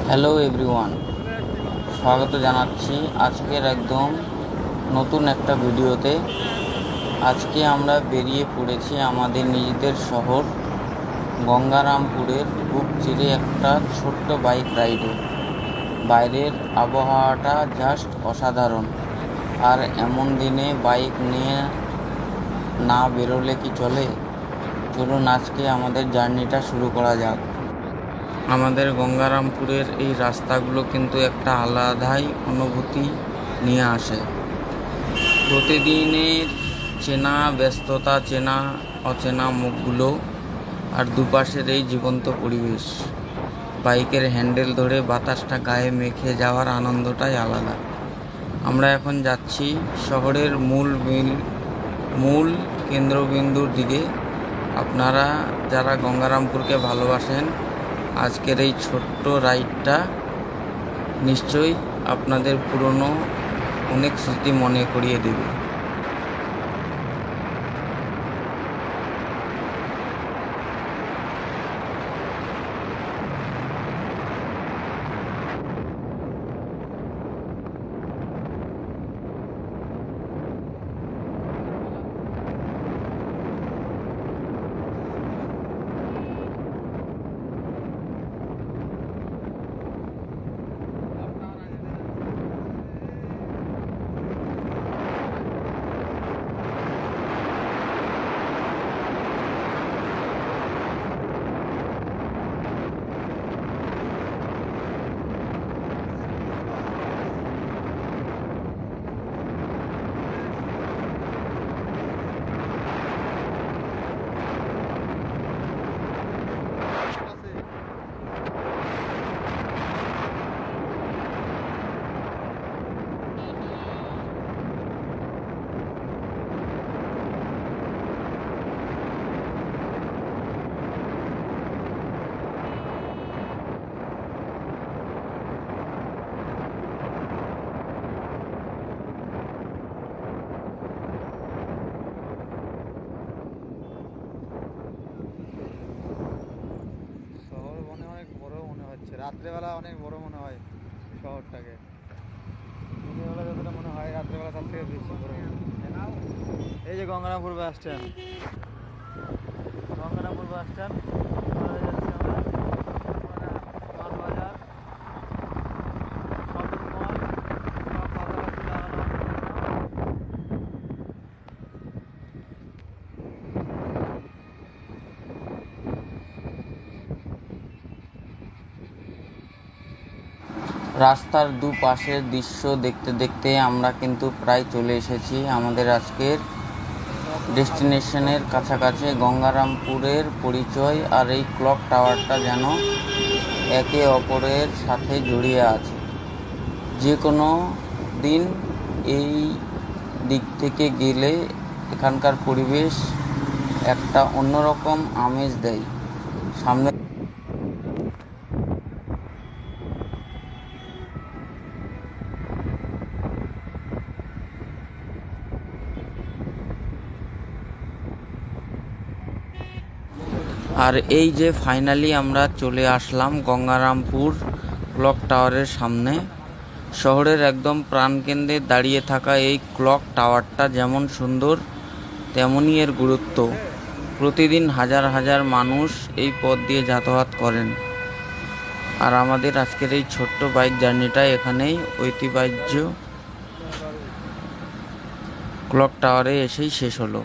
Hello everyone, স্বাগত জানাচ্ছি আজকের একদম নতুন একটা ভিডিওতে। আজকে আমরা বেরিয়ে পড়েছি আমাদের নিজেদের শহর গঙ্গারামপুরের বুক চিরে একটা ছোট্ট বাইক রাইডে। বাইরের আবহাওয়াটা জাস্ট অসাধারণ, আর এমন দিনে বাইক নিয়ে না বেরোলে কি চলে? চলুন আজকে আমাদের জার্নিটা শুরু করা যাক। আমাদের গঙ্গারামপুরের এই রাস্তাগুলো কিন্তু একটা আলাদাই অনুভূতি নিয়ে আসে। প্রতিদিনের চেনা ব্যস্ততা, চেনা অচেনা মুখগুলো, আর দুপাশের এই জীবন্ত পরিবেশ। বাইকের হ্যান্ডেল ধরে বাতাসটা গায়ে মেখে যাওয়ার আনন্দটাই আলাদা। আমরা এখন যাচ্ছি শহরের মূল কেন্দ্রবিন্দুর দিকে। আপনারা যারা গঙ্গারামপুরকে ভালোবাসেন, আজকের এই ছোট্ট রাইডটা নিশ্চয়ই আপনাদের পুরনো অনেক স্মৃতি মনে করিয়ে দেবে। রাত্রেবেলা অনেক বড় মনে হয় শহরটাকে। দিনের বেলা যতটা মনে হয়, রাত্রেবেলা তার থেকে বেশি বড়। এই যে Gangarampur bus stand, Gangarampur bus stand যাচ্ছে আমরা। মালবাজার শপিং মল সব পাশাপাশি লাগানো। রাস্তার দুপাশের দৃশ্য দেখতে দেখতে আমরা কিন্তু প্রায় চলে এসেছি আমাদের আজকের ডেস্টিনেশনের কাছাকাছি। গঙ্গারামপুরের পরিচয় আর এই ক্লক টাওয়ারটা যেন একে অপরের সাথে জড়িয়ে আছে। যে কোনো দিন এই দিক থেকে গেলে এখানকার পরিবেশ একটা অন্যরকম আমেজ দেয়। সামনে আর এই যে ফাইনালি আমরা চলে আসলাম গঙ্গারামপুর ক্লক টাওয়ারের সামনে। শহরের একদম প্রাণকেন্দ্রে দাঁড়িয়ে থাকা এই ক্লক টাওয়ারটা যেমন সুন্দর, তেমনই এর গুরুত্ব। প্রতিদিন হাজার হাজার মানুষ এই পথ দিয়ে যাতায়াত করেন। আর আমাদের আজকের এই ছোট্ট বাইক জার্নিটা এখানেই ঐতিহ্য ক্লক টাওয়ারে এসেই শেষ হলো।